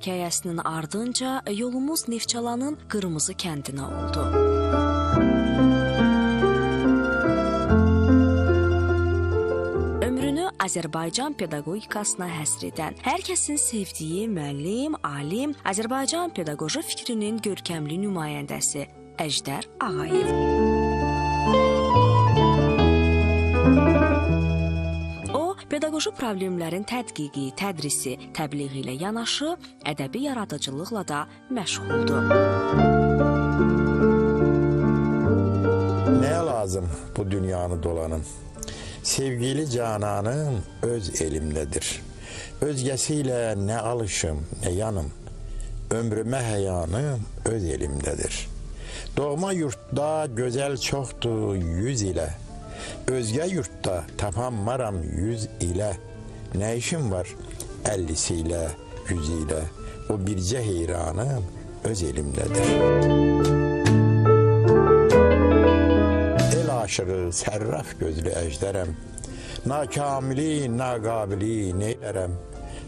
hekayəsinin ardınca yolumuz Neftçalanın Qırmızı kəndinə oldu. Ömrünü Azərbaycan pedaqogikasına həsr edən, hər kəsin sevdiyi müəllim, alim, Azərbaycan pedaqoji fikrinin görkəmli nümayəndəsi Əjdər Ağayev. O, pedaqoji problemlərin tədqiqi, tədrisi, təbliği ilə yanaşı, ədəbi yaradıcılıqla da məşğuldur. Nəyə lazım bu dünyanı dolanım? Sevgili cananım öz elimdədir. Özgəsiylə nə alışım, nə yanım. Ömrümə həyanım öz elimdədir. Doğma yurtda gözəl çoxdur 100 ilə. Özgə yurtda tapanmaram 100 ilə. Nə işim var 50'si ilə, 100 ilə. O bircə heyranım öz elimdədir. Aşığı, sərraf gözlü əjdərəm, nakamili, naqabili neylərəm,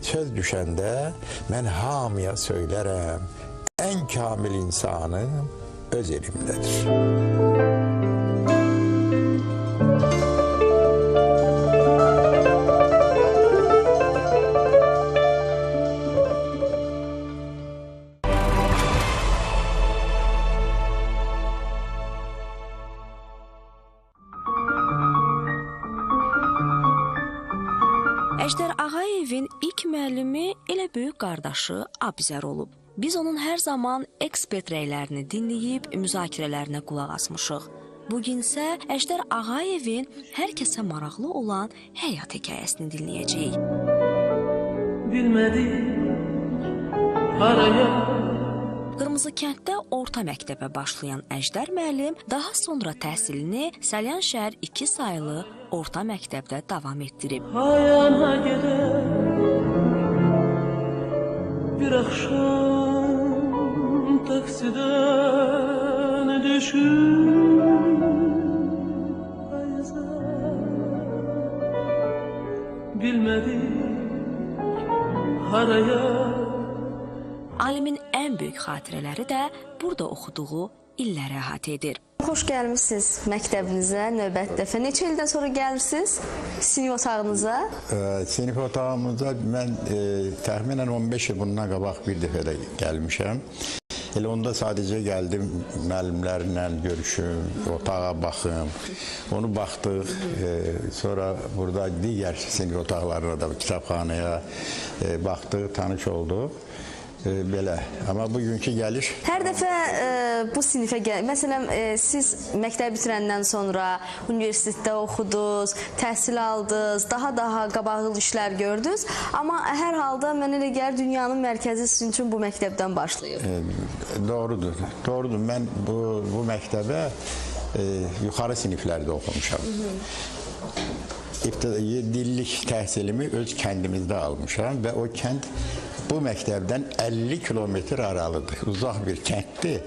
söz düşəndə mən hamıya söylərəm, ən kamil insanım öz elimdədir. Əjdər Ağayevin ilk müəllimi elə böyük qardaşı Abizər olub. Biz onun hər zaman ekspert rəylərini dinləyib, müzakirələrinə qulaq asmışıq. Bugün isə Əjdər Ağayevin hər kəsə maraqlı olan həyat hekayəsini dinləyəcəyik. Qırmızı kənddə orta məktəbə başlayan Əjdər müəllim daha sonra təhsilini Salyan şəhər 2 saylı orta məktəbdə davam etdirib. Hayana gedər bir axşam taksidən düşür bilmədik haraya. Alimin ən böyük xatirələri də burada oxuduğu illəri əhatə edir. Xoş gəlmişsiniz məktəbinizə növbəti dəfə. Neçə ildən sonra gəlirsiniz sinif otağınıza? Sinif otağımıza mən təxminən 15 il bundan qabaq bir dəfə də gəlmişəm. Elə onda sadəcə gəldim, müəllimlərlə görüşüm, otağa baxım. Onu baxdıq, sonra burada digər sinif otaqlarına da, kitabxanaya baxdıq, tanış olduq. Belə. Amma bugünkü gəliş... Hər dəfə bu sinifə məsələn, siz məktəb bitirəndən sonra universitetdə oxudunuz, təhsil aldınız, daha qabaqlı işlər gördünüz. Amma hər halda mən elə gəlir dünyanın mərkəzi sizin üçün bu məktəbdən başlayıb. Doğrudur, doğrudur. Mən bu məktəbə yuxarı siniflərdə oxumuşam. Dillik təhsilimi öz kəndimizdə almışam və o kənd bu məktəbdən 50 kilometr aralıdır, uzaq bir kənddir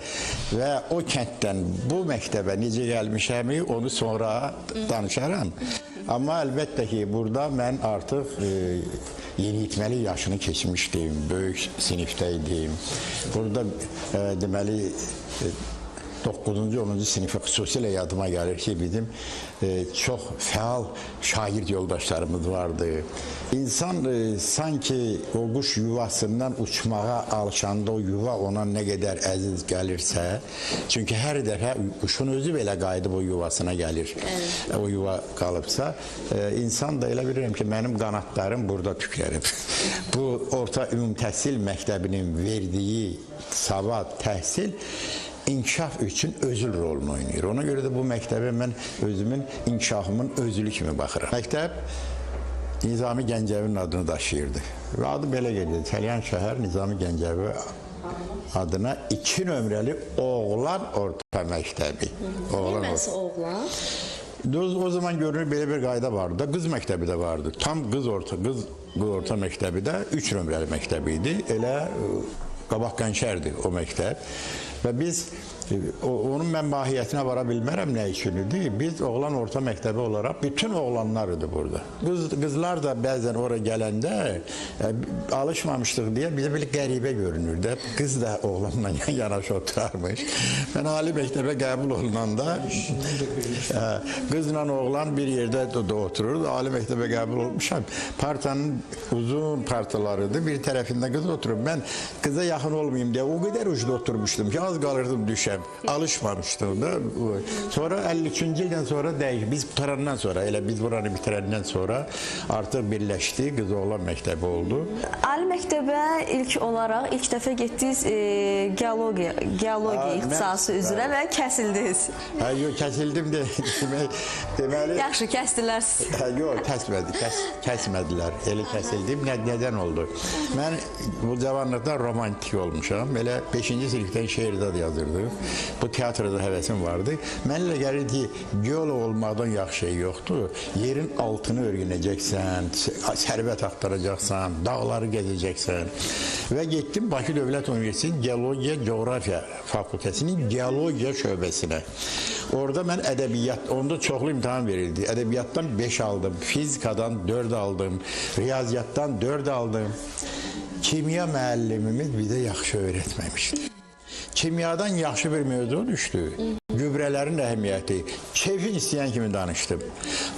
və o kənddən bu məktəbə necə gəlmişəmi onu sonra danışaram. Amma əlbəttə ki, burada mən artıq yeniyetməli yaşını keçmişdim, böyük sinifdə idim. Burada deməli 9-cu, 10-cu sinifə xüsusilə yadıma gəlir ki, bizim çox fəal şagird yoldaşlarımız vardı. İnsan sanki o quş yuvasından uçmağa alışanda o yuva ona nə qədər əziz gəlirsə, çünki hər dəfə quşun özü belə qayıdıb o yuvasına gəlir, o yuva qalıbsa, insan da elə bilirəm ki, mənim qanatlarım burada tüklənib. Bu, orta ümum təhsil məktəbinin verdiyi savad, təhsil inkişaf üçün özül rolunu oynayır. Ona görə də bu məktəbə mən özümün inkişafımın özülü kimi baxıram. Məktəb Nizami Gəncəvinin adını daşıyırdı. Və adı belə gedirdi. Salyan şəhər Nizami Gəncəvi adına 2 nömrəli oğlan orta məktəbi. Nəməsi oğlan? O zaman görünür belə bir qayda vardı. Qız məktəbi də vardı. Tam qız orta məktəbi də 3 nömrəli məktəbi idi. Elə Qabaq Qənşərdir o məktəb. Və biz Onun mən mahiyyətinə vara bilmərəm nə üçün idi. Biz oğlan orta məktəbi olaraq bütün oğlanlar idi burada. Qızlar da bəzən ora gələndə alışmamışdıq deyə bizə belə qəribə görünürdü. Qız da oğlanla yanaşı oturarmış. Mən ali məktəbə qəbul olunanda qızla oğlan bir yerdə otururdu. Ali məktəbə qəbul olmuşam. Partanın uzun partalarıdır. Bir tərəfində qız oturub. Mən qıza yaxın olmayayım deyə o qədər ucda oturmuşdum ki, az qalırdım düşəm. Alışmamışdım da. Sonra 53-cü ildən sonra dəyişdi. Biz qutarandan sonra, elə biz buranı bitirəndən sonra artıq birləşdi, qız oğlan məktəbi oldu. Ali məktəbə ilk olaraq ilk dəfə getdiniz geologiya ixtisası üzrə və kəsildiniz. Yox, kəsildim deməli. Yaxşı, kəsdilər. Yox, kəsmədilər. Elə kəsildim. Nədən oldu? Mən bu cavanlıqda romantik olmuşam. Elə 5-ci sinifdən şeirdə yazırdım. Bu teatrda həvəsim vardı. Mənə elə gəlir ki, geolog olmaqdan yaxşı şey yoxdur. Yerin altını öyrənəcəksən, sərvət axtaracaqsan, dağları gəzəcəksən. Və getdim Bakı Dövlət Universitetinin Geologiya, Coğrafiya Fakültəsinin Geologiya şöbəsinə. Orada mən ədəbiyyat, onda çoxlu imtahan verildi. Ədəbiyyatdan 5 aldım, fizikadan 4 aldım, riyaziyyatdan 4 aldım. Kimya müəllimimiz bizə yaxşı öyrətməmişdi. Kimyadan yaxşı bir mövzu düşdü. Gübrələrin əhəmiyyəti. Keyfin istəyən kimi danışdım.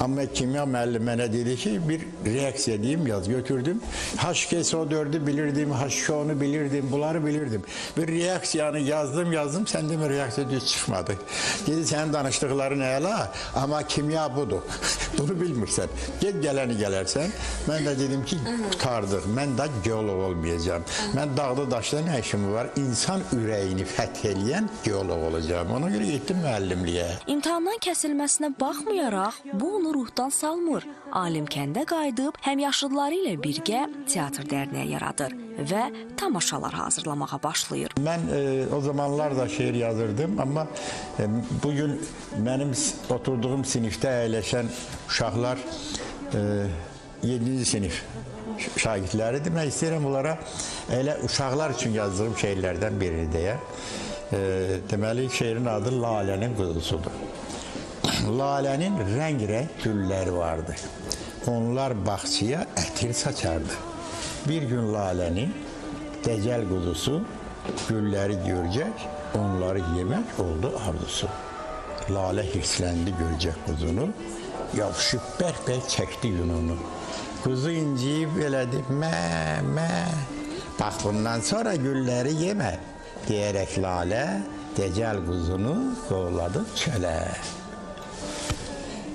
Amma kimya müəllim mənə dedi ki, bir reaksiya deyim, yaz götürdüm. H2SO4'ü bilirdim, H2O'nu bilirdim, bunları bilirdim. Bir reaksiyanı yazdım, sən demə reaksiya düz çıxmadı. Dedi, sənin danışdıqların əla, amma kimya budur. Bunu bilmirsən. Get gələni gələrsən. Mən də dedim ki, qurtardıq. Mən də geolog olmayacağım. Mən dağda daşda nə işim var? İnsan ürəyini fəth eləyən geolog olacağım. Ona görə getdim müəllimliyə. İmtahandan kəsilməsinə baxmayaraq, bu onu ruhdan salmır. Alim kəndə qayıdıb, həmyaşıdları ilə birgə teatr dərnəyi yaradır və tamaşalar hazırlamağa başlayır. Mən o zamanlar da şeir yazırdım, amma bugün mənim oturduğum sinifdə əyləşən uşaqlar 7-ci sinif şagirdləri demək istəyirəm onlara elə uşaqlar üçün yazdığım şeirlərdən biri deyə. Deməli, şeirin adı Lalənin quzusudur. Lalənin rəng-rəng gülləri vardı. Onlar bağçaya ətir saçardı. Bir gün Lalənin dəcəl quzusu gülləri görəcək, onları yemək oldu arzusu. Lalə hirsləndi görəcək quzunu, yapışıb bərk-bərk çəkdi yununu. Quzu inciyib elədi, mə, bax bundan sonra gülləri yemə, deyərək Lalə dəcəl quzunu qovladı çölə.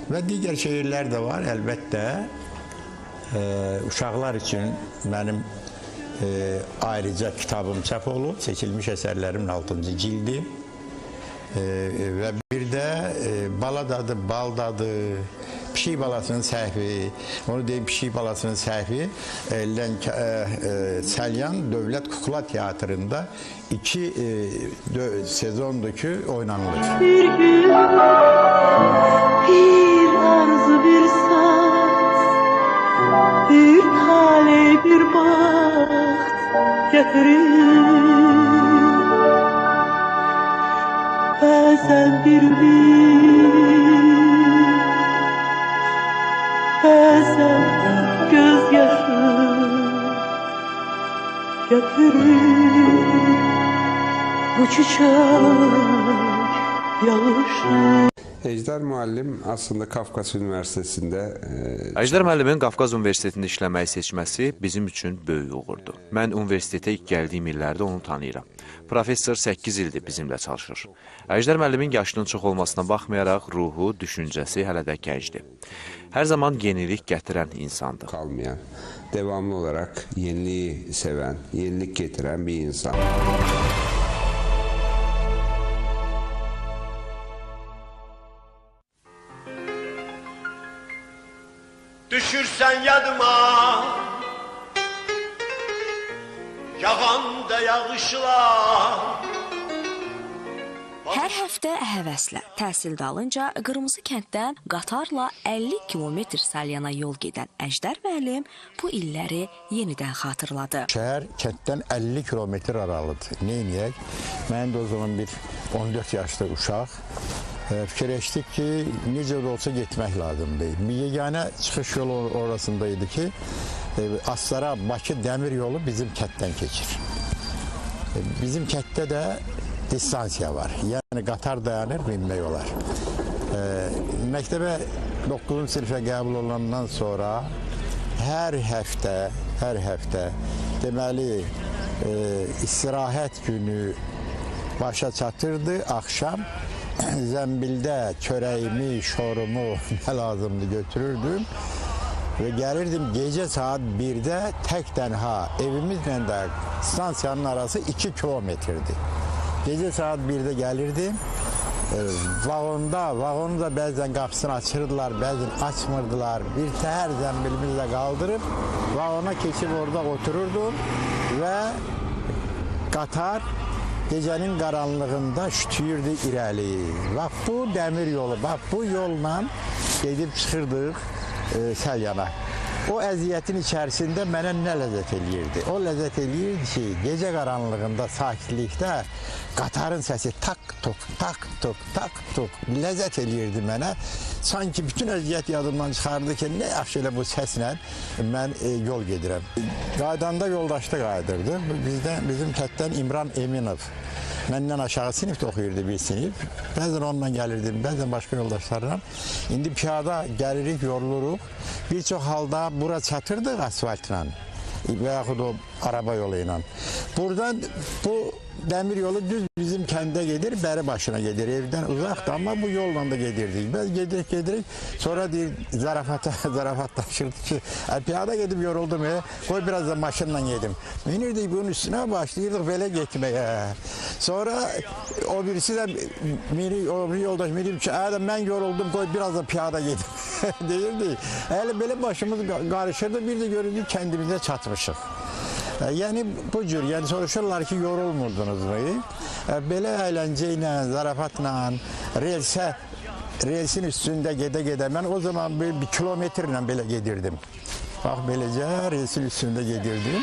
Və digər şeirlər də var, əlbəttə. Uşaqlar üçün mənim ayrıca kitabım çap olub, seçilmiş əsərlərimin 6-cı cildi. Və bir də baladadır, baldadır, pişik balasının səhvi, onu deyim pişik balasının səhvi Səlyan Dövlət Kukla Teatrında 2 sezondur ki oynanılır. Bir gün, bir arzu, bir saz, bir talih, bir baht getirir. Bazen bir bazen gözyaşı getirir bu çiçek yağışı. Əjdər müəllim aslında Qafqaz Üniversitesində... Əjdər müəllimin Qafqaz Universitetində işləməyi seçməsi bizim üçün böyük uğurdur. Mən universitetə ilk gəldiyim illərdə onu tanıyıram. Professor 8 ildir bizimlə çalışır. Əjdər müəllimin yaşının çox olmasına baxmayaraq ruhu, düşüncəsi hələ də gəncdir. Hər zaman yenilik gətirən insandır. Qalmayan, devamlı olaraq yeniliyi sevən, yenilik getirən bir insan. Düşürsen yadıma yağanda yağışlar, Hər həftə həvəslə təhsil dalınca Qırmızı kənddən qatarla 50 kilometr salyana yol gedən Əjdər müəllim bu illəri yenidən xatırladı. Şəhər kənddən 50 kilometr aralıdır. Neyniyək? Mən də o zaman bir 14 yaşlı uşaq fikirləşdik ki, necə də olsa getmək lazımdır. Bir yeganə çıxış yolu orasındaydı ki, Astara-Bakı dəmir yolu bizim kənddən keçir. Bizim kənddə də distansiya var. Yəni qatar dayanır, binmək olar. Məktəbə 9-cu sinifə qəbul olandan sonra hər həftə deməli istirahət günü başa çatırdı, axşam zəmbildə çörəyimi, şorumu nə lazımdı götürürdüm və gəlirdim gecə saat 1-də tək tənha evimizlə də stansiyanın arası 2 kilometrdir. Gecə saat 1-də gəlirdim, vaqonu da bəzən qapısını açırdılar, bəzən açmırdılar. Bir təhər zəmbilimizlə qaldırıb, vaqona keçib orada otururdum və qatar gecənin qaranlığında şütüyürdü irəli. Bax bu dəmir yolu, bax bu yolla gedib çıxırdıq Səlyana. O əziyyətin içərisində mənə nə ləzzət eləyirdi? O ləzzət eləyirdi ki, gecə qaranlığında, sakitlikdə qatarın səsi tak-tuk, tak-tuk, tak-tuk ləzzət eləyirdi mənə. Sanki bütün əziyyət yadımdan çıxardı ki, nə yaxşı elə bu səslə mən yol gedirəm. Qaydanda yoldaşda qaydırdı. Bizim kənddən İmran Eminov. Məndən aşağı sinifdə oxuyurdu bir sinif. Bəzən onunla gəlirdim, bəzən başqa yoldaşlarla. İndi piyada gəlirik, yoruluruq. Bir çox halda bura çatırdıq asfaltla və yaxud o araba yolu ilə. Buradan bu dəmir yolu düz bizim kəndə gedir, bəri başına gedir. Evdən uzaqdır, amma bu yolla da gedirdik. Biz gedirik. Sonra deyir, zarafatlaşırdı ki, piyada gedib yoruldum, qoy biraz da maşınla gedim. Minirdik bunun üstünə, başlayırdıq belə getməyə. Sonra o birisi də, o bir yoldaş deyir ki, mən yoruldum, qoy biraz da piyada gedim deyirdi. Hələ belə başımız qarışırdı, bir də görürdük kəndimizə çatmışıq. Yəni bu cür, yəni soruşurlar ki, yorulmurdunuz mu? Belə əyləncə ilə, zarafatla, relsin üstündə gedə-gedə, mən o zaman bir kilometrlə belə gedirdim. Bax, beləcə relsin üstündə gedirdim.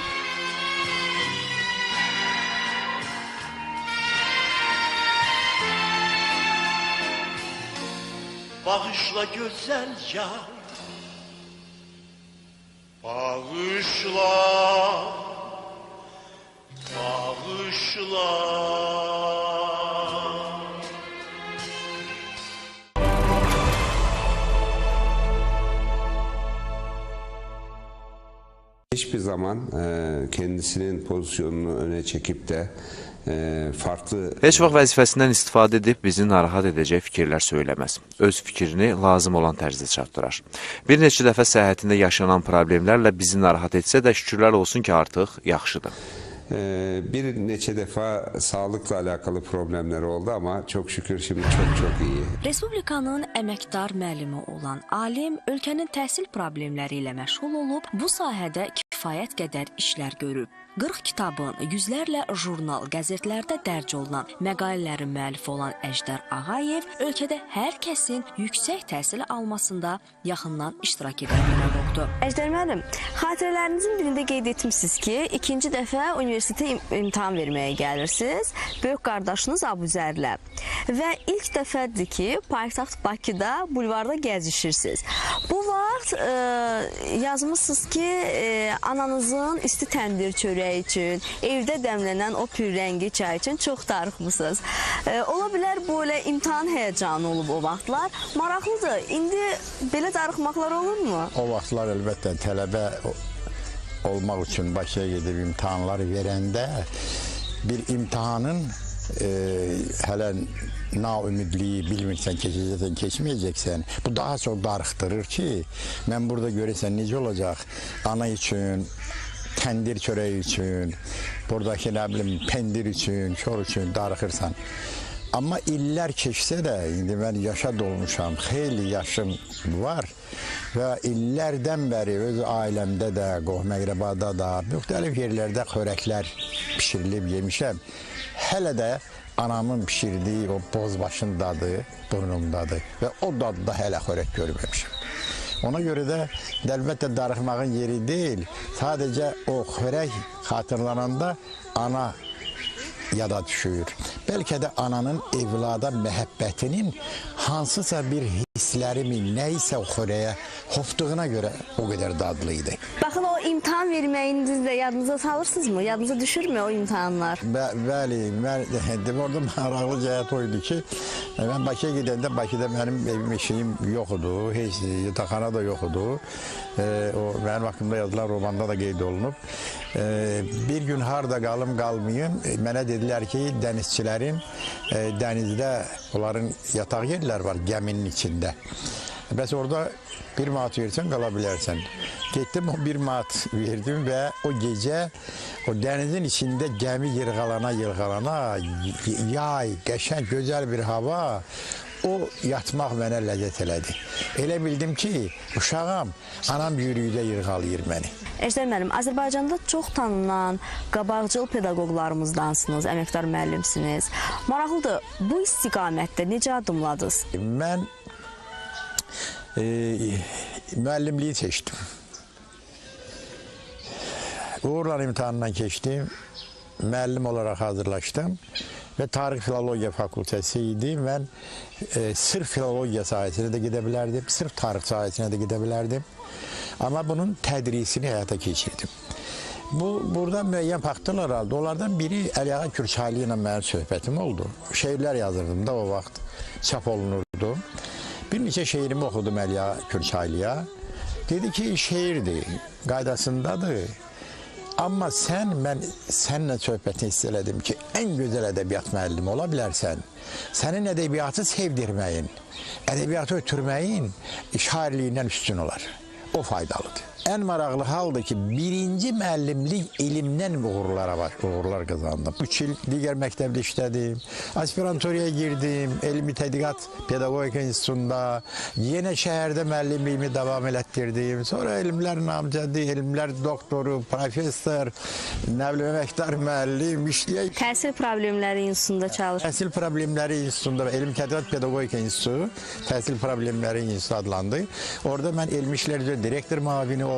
Bağışla gözəl yar, bağışla. Hiçbir zaman kendisinin pozisyonunu öne çekip de farklı... Heç vaxt vəzifəsindən istifadə edib bizi narahat edəcək fikirlər söyləməz. Öz fikrini lazım olan tərzdə çatdırar. Bir neçə dəfə səhhətində yaşanan problemlərlə bizi narahat etsə də şükürlər olsun ki, artıq yaxşıdır. Bir neçə dəfə sağlıkla alakalı problemləri oldu, amma çok şükür şimdi çok iyi. Respublikanın əməkdar müəllimi olan alim ölkənin təhsil problemləri ilə məşğul olub, bu sahədə kifayət qədər işlər görüb. 40 kitabın, yüzlərlə jurnal, qəzetlərdə dərc olunan məqalələrin müəllifi olan Əjdər Ağayev ölkədə hər kəsin yüksək təhsil almasında yaxından iştirak edən pedaqoqdur. Əjdər müəllim, xatirələrinizin birində qeyd etmişsiniz ki, ikinci dəfə universitetə imtahan verməyə gəlirsiniz, böyük qardaşınız Abuzərlə və ilk dəfədir ki, paytaxt Bakıda, bulvarda gəzişirsiniz. Bu vaxt yazmışsınız ki, ananızın isti təndir çörəyi üçün, evdə dəmlənən o pürrəngi çay üçün çox darıxmısınız. Ola bilər belə imtahan həyəcanı olub o vaxtlar. Maraqlıdır. İndi belə darıxmaqlar olurmu? O vaxtlar əlbəttə tələbə olmaq üçün Bakıya gedib imtahanları verəndə bir imtahanın hələ naümidliyi bilmirsən, keçəcəksən, keçməyəcəksən. Bu daha çox darıxdırır ki, mən burada görürsən necə olacaq ana üçün, təndir çörəyi üçün, buradakı nə bilim pendir üçün, şor üçün darıxırsan. Amma illər keçsə də, indi mən yaşa dolmuşam, xeyli yaşım var və illərdən bəri öz ailəmdə də, qohum-əqrəbada da, müxtəlif yerlərdə xörəklər pişirilib yemişəm. Hələ də anamın pişirdiyi o bozbaşın dadı burnumdadır və o dadda hələ xörək görməmişəm. Ona görə də əlbəttə darıxmağın yeri deyil, sadəcə o xörək xatırlananda ana yada düşür. Bəlkə də ananın evlada məhəbbətinin hansısa bir hisslərimi, nəyisə o xörəyə hofduğuna görə o qədər dadlı idi. Baxın, o imtahan verməyinizi də yadınıza salırsınızmı? Yadınıza düşürmü o imtahanlar? Bəli, orada maraqlı cəhət o idi ki, mən Bakıya gedəndə Bakıda mənim evim eşiyim yoxudu, heç yataqxana da yoxudu. O mənim haqqımda yazılan romanda da qeyd olunub. Bir gün harda qalım, qalmayım, mənə dedilər ki, dənizçilərin dənizdə onların yataq yerləri var gəminin içində. Bəs orada 1 manat versən, qala bilərsən. Getdim, o 1 manat verdim və o gecə o dənizin içində gəmi yırğalana, yay, qəşəng, gözəl bir hava, o yatmaq mənə ləzzət elədi. Elə bildim ki, uşağım, anam yürüyüdə yırğalayır məni. Əjdər müəllim, Azərbaycanda çox tanınan qabaqcıl pedaqoqlarımızdansınız, əməkdar müəllimsiniz. Maraqlıdır, bu istiqamətdə necə adımladınız? Mən müəllimliyi seçdim. Uğurla imtahanından keçdim, müəllim olaraq hazırlaşdım və Tarix Filologiya Fakültəsi idi. Mən sırf filologiya sahəsinə də gedə bilərdim, sırf tarix sahəsinə də gedə bilərdim. Amma bunun tədrisini həyata keçirdim. Burada müəyyən faktorlar aldı. Onlardan biri Əliağa Kürçaylı ilə mənim söhbətim oldu. Şeirlər yazırdım da o vaxt, çap olunurdu. Bir neçə şeirimi oxudum Əliağa Kürçaylıya. Dedi ki, şeirdir, qaydasındadır. Amma mən səninlə söhbətini hiss elədim ki, ən gözəl ədəbiyyat müəllimi ola bilərsən. Sənin ədəbiyyatı sevdirməyin, ədəbiyyatı ötürməyin şairliyindən üstün olar. O faydalıdır. Ən maraqlı haldır ki, birinci müəllimlik elimdən uğurlar qazandım. 3 il digər məktəbdə işlədim, aspirantoriyaya girdim, elmi tədqiqat pedagogika institutunda, yenə şəhərdə müəllimliyimi davam elətdirdim. Sonra elmlər namizədi, elmlər doktoru, professor, əməkdar müəllim, işləyək. Təhsil problemləri institutunda çalışır. Təhsil problemləri institutunda, elmi tədqiqat pedagogika institutu, təhsil problemləri institutu adlandı. Orada mən elmi işlər üzrə direktor müavini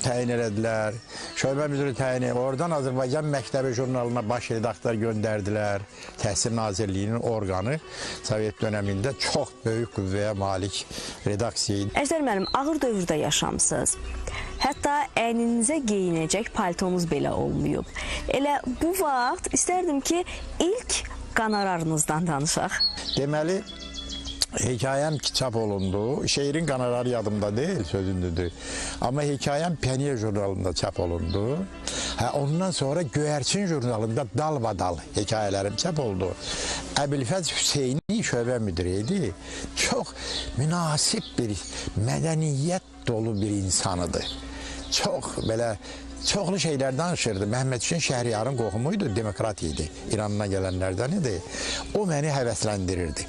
təyin elədilər, şöbə müdürü təyin elədilər. Oradan Azərbaycan Məktəbi jurnalına baş redaktor göndərdilər. Təhsil Nazirliyinin orqanı Sovet dönəmində çox böyük qüvvəyə malik redaksiya idi. Əjdər müəllim, ağır dövrdə yaşamısınız. Hətta əyninizə geyinəcək paltonuz belə olmayıb. Elə bu vaxt istərdim ki, ilk qonorarınızdan danışaq. Deməli, hekayəm çap olundu. Şeirin qanararı yadımda deyil, sözündüdür. Amma hekayəm Peniye jurnalında çap olundu. Ondan sonra Göyərçin jurnalında dalbadal hekayələrim çap oldu. Əbilfəz Hüseyni şöbə müdürü idi. Çox münasib bir mədəniyyət dolu bir insanıdır. Çox belə çoxlu şeylər danışırdı. Məhəmməd Hüseyn Şəhriyarın qohumuydu, demokrat idi. İrandan gələnlərdən idi. O məni həvəsləndirirdi.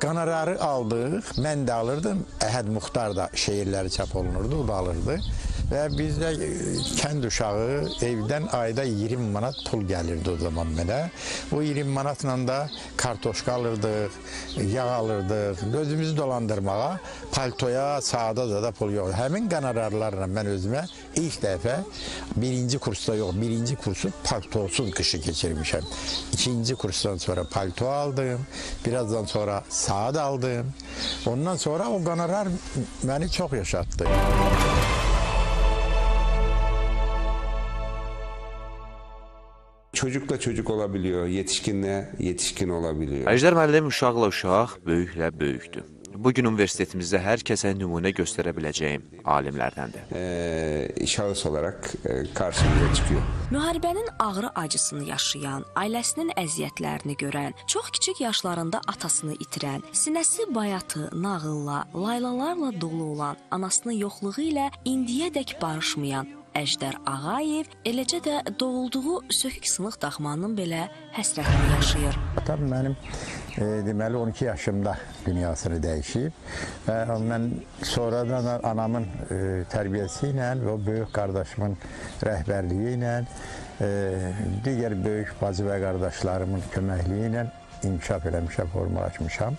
Qonorarı aldıq, mən də alırdım. Əhəd Muxtar da şeirləri çap olunurdu, o da alırdı. Və bizdə kənd uşağı evdən ayda 20 manat pul gəlirdi o zaman mənə. O 20 manatla da kartoşka alırdıq, yağ alırdıq. Gözümüzü dolandırmağa, paltoya, saada da pul yox. Həmin qonorarlarla mən özümə ilk dəfə birinci kursda yox, birinci kursu paltosuz qışı keçirmişəm. İkinci kursdan sonra palto aldım, birazdan sonra saat aldım. Ondan sonra o qonorar məni çox yaşatdı. Çocukla çocuk olabiliyor, yetişkinle yetişkin olabiliyor. Əjdər müəllim uşaqla uşaq, böyüklə böyükdür. Bugün universitetimizdə hər kəsə nümunə göstərə biləcəyim alimlərdəndir. Şahıs olarak karşımıza çıkıyor. Müharibənin ağrı acısını yaşayan, ailəsinin əziyyətlərini görən, çox kiçik yaşlarında atasını itirən, sinəsi bayatı, nağılla, laylalarla dolu olan, anasının yoxluğu ilə indiyədək barışmayan Əjdər Ağayev eləcə də doğulduğu sökük sınıq daxmanının belə həsrətini yaşayır. Atam mənim deməli 12 yaşımda dünyasını dəyişib və mən sonradan anamın tərbiyəsi ilə və o böyük qardaşımın rəhbərliyi ilə digər böyük bacı və qardaşlarımın köməkliyi ilə inkişaf eləmişəm, formalaşmışam.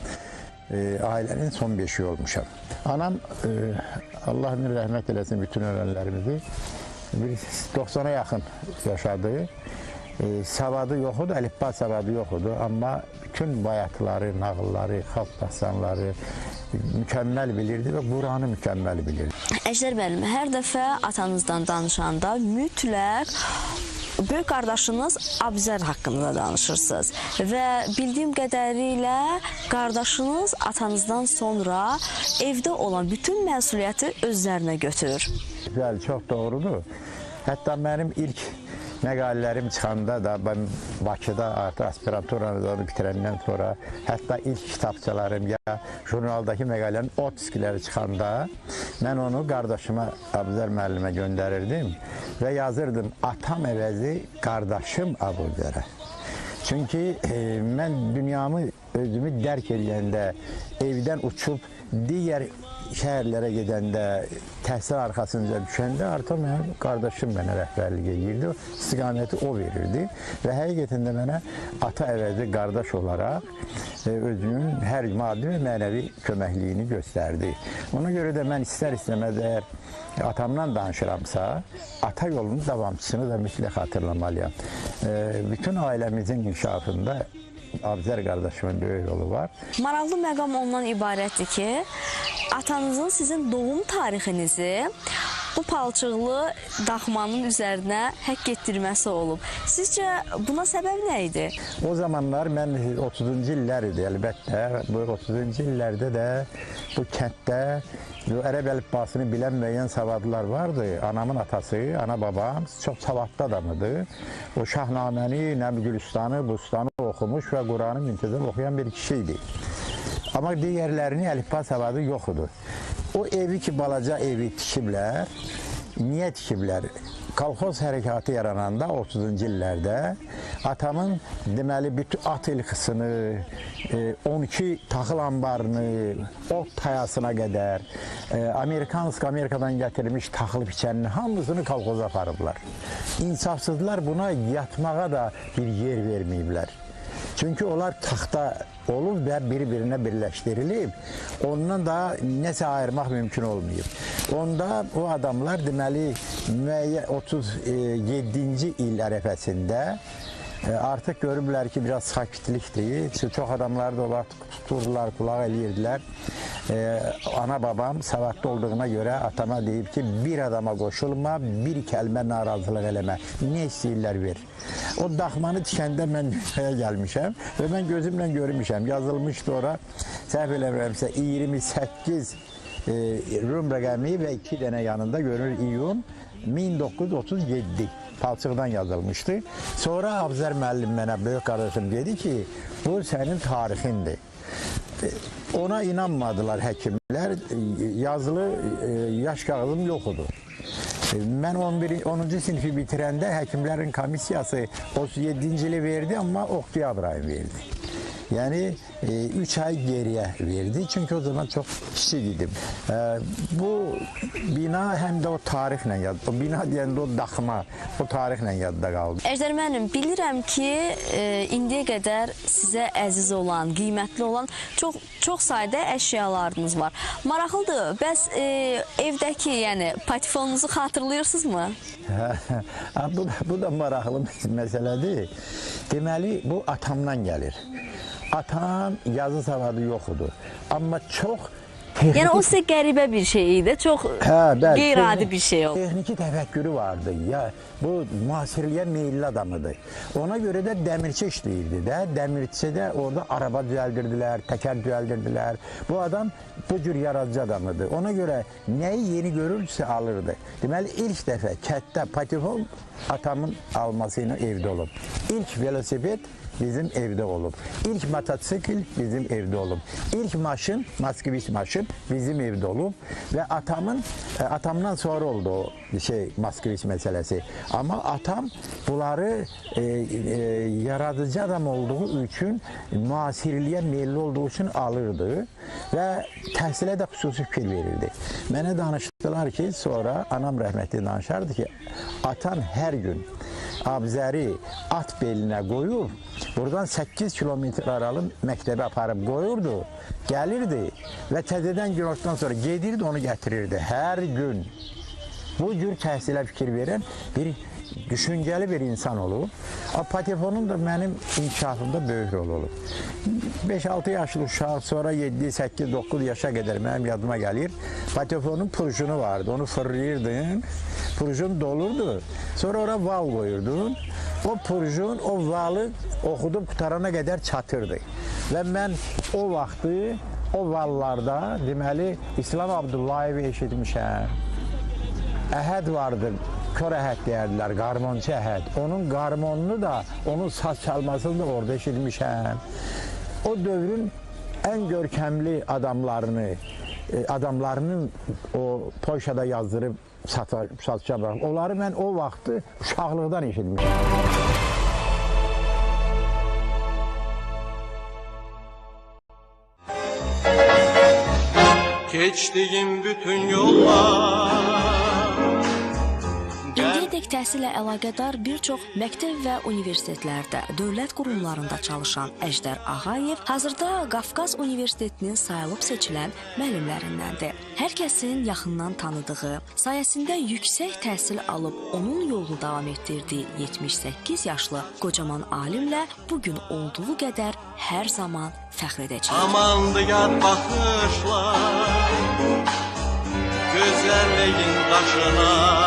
Ailənin son beşiği olmuşam. Anam Allah rəhmət eləsin bütün ölənlərimizi 90'a yaxın yaşadı. Savadı yox idi, əlifba savadı yox idi, amma bütün bayatları, nağılları, xalq dastanları mükəmməl bilirdi və Quranı mükəmməl bilirdi. Əjdər müəllim, hər dəfə atanızdan danışanda mütləq böyük qardaşınız Abzər haqqında danışırsınız və bildiyim qədərilə qardaşınız atanızdan sonra evdə olan bütün məsuliyyəti özlərinə götürür. Bəli, çox doğrudur. Hətta mənim ilk məqalələrim çıxanda da ben Bakıda artıq aspiranturanı bitirəndən sonra hətta ilk kitabçalarım ya jurnaldakı məqalələrin otiskiləri çıxanda mən onu qardaşıma Abzər müəllimə göndərirdim və yazırdım atam əvəzi qardaşım Abzərə. Çünki mən dünyamı özümü dərk edəndə evdən uçub digər şəhərlərə gedəndə, təhsil arxasınca düşəndə artıq mənim qardaşım mənə rəhbərlik edirdi, istiqaməti o verirdi və həqiqətən də mənə ata əvəzi qardaş olaraq özünün hər maddi və mənəvi köməkliyini göstərdi. Ona görə də mən istər-istəməz əgər atamdan danışıramsa, ata yolunun davamçısını da mütləq xatırlamalıyam. Bütün ailəmizin inkişafında Abzər qardaşımın böyük rolu var. Maraqlı məqam ondan ibarətdir ki, atanızın sizin doğum tarixinizi bu palçıqlı daxmanın üzərinə həkk etdirməsi olub. Sizcə buna səbəb nə idi? O zamanlar mən 30-cu illər idi əlbəttə. Bu 30-cu illərdə də bu kənddə ərəb əlifbasını bilən müəyyən savadlılar vardı. Anamın atası, ana babam çox savadlı adamıdı. O Şahnaməni, Nəbi Gülüstanı, Bustanı oxumuş və Quranı müntəzəm oxuyan bir kişi idi. Amma digərlərinin əlifba savadı yox idi. O evi ki, balaca evi tikiblər, niyə tikiblər? Kolxoz hərəkatı yarananda 30-cu illərdə atamın deməli bütün at ilxısını, 12 taxıl anbarını, ot tayasına qədər, Amerikadan gətirilmiş taxıl biçənini hamısını kolxoza aparıblar. İnsafsızlar buna yatmağa da bir yer verməyiblər. Çünki onlar taxta olub və bir-birinə birləşdirilib, ondan da nəsə ayırmaq mümkün olmayıb. Onda o adamlar deməli 37-ci il ərəfəsində artıq görüblər ki, biraz sakitlikdir. Çox adamlar da onlar tuturdular, qulaq eləyirdilər. Ana babam savadlı olduğuna görə atama deyib ki, bir adama qoşulma, bir kəlmə narazılıq eləmə. Nə istəyirlər ver. O daxmanı tikəndə mən dünyaya gəlmişəm və mən gözümlə görmüşəm. Yazılmışdı ora, səhv eləmirəmsə 28 Rum rəqəmi və 2 dənə yanında görünür iyun 1937 palçıqdan yazılmışdı. Sonra Abzər müəllim mənə, böyük qardaşım dedi ki, bu sənin tarixindir. Ona inanmadılar həkimlər, yazılı yaş kağızım yox idi. Mən 10-cu sinifi bitirəndə həkimlərin komissiyası 37-ci ili verdi, amma oktyabr ayı verdi. Yəni 3 ay geriyə verdi, çünki o zaman çox kiçik idim. Bu bina həm də o tarixlə yadda, o bina deyəndə o daxma, o tarixlə yadda qaldı. Əjdər müəllim, bilirəm ki, indiyə qədər sizə əziz olan, qiymətli olan çox sayda əşyalarınız var. Maraqlıdır, bəs evdəki, yəni patifonunuzu xatırlayırsınızmı? Bu da maraqlı məsələdir. Deməli, bu atamdan gəlir. Atam yazı savadı yox idi. Amma çox texniki... Yəni o sizə qəribə bir şey idi, çox qeyri-adi bir şey oldu. Texniki təfəkkürü vardı. Ya, bu müasirliyə meyilli adamıdır. Ona görə də dəmirçi işləyirdi də. Dəmirçidə orada araba düzəldirdilər, təkər düzəldirdilər. Bu adam bu cür yaradıcı adamıdır. Ona görə nəyi yeni görürsə alırdı. Deməli, ilk dəfə kətdə patifon atamın alması ilə evdə olub. İlk velosiped bizim evdə olub. İlk motosikl bizim evdə olub. İlk maşın, Moskviç maşın bizim evdə olub və atamdan sonra oldu o Moskviç məsələsi. Amma atam bunları yaradıcı adam olduğu üçün, müasirliyə meyilli olduğu üçün alırdı və təhsilə də xüsusi fikir verirdi. Mənə danışdılar ki, sonra anam rəhmətli danışardı ki, atan hər gün Abzəri at belinə qoyub, buradan 8 kilometr aralı məktəbə aparıb qoyurdu, gəlirdi və təzədən günortadan sonra gedirdi, onu gətirirdi hər gün. Bu cür təhsilə fikir verən bir düşüncəli bir insan olub. Patefonun da mənim inkişafımda böyük rol olub. 5-6 yaşlı uşaq, sonra 7, 8, 9 yaşa qədər mənim yadıma gəlir. Patefonun purjunu vardı, onu fırlayırdın, purjun dolurdu. Sonra ora val qoyurdun. O purjun, o valı oxudub qutarana qədər çatırdı. Və mən o vaxtı, o vallarda deməli İslam Abdullayevi eşitmişəm. Əhəd vardı, kör əhəd deyərdilər, qarmonçu əhəd. Onun qarmonunu da, onun saz çalmasını da orada eşitmişəm. O dövrün ən görkəmli adamlarının o Polşada yazdırıb satışa bıraxıb. Onları mən o vaxtı uşaqlıqdan eşitmişəm. Keçdiyim bütün yollar İndiyədək təhsillə əlaqədar bir çox məktəb və universitetlərdə, dövlət qurumlarında çalışan Əjdər Ağayev hazırda Qafqaz Universitetinin sayılıb seçilən müəllimlərindəndir. Hər kəsin yaxından tanıdığı, sayəsində yüksək təhsil alıb onun yolunu davam etdirdiyi 78 yaşlı qocaman alimlə bugün olduğu qədər hər zaman fəxr edəcək. amandı yad baxışlar, gözəlliyin qaşına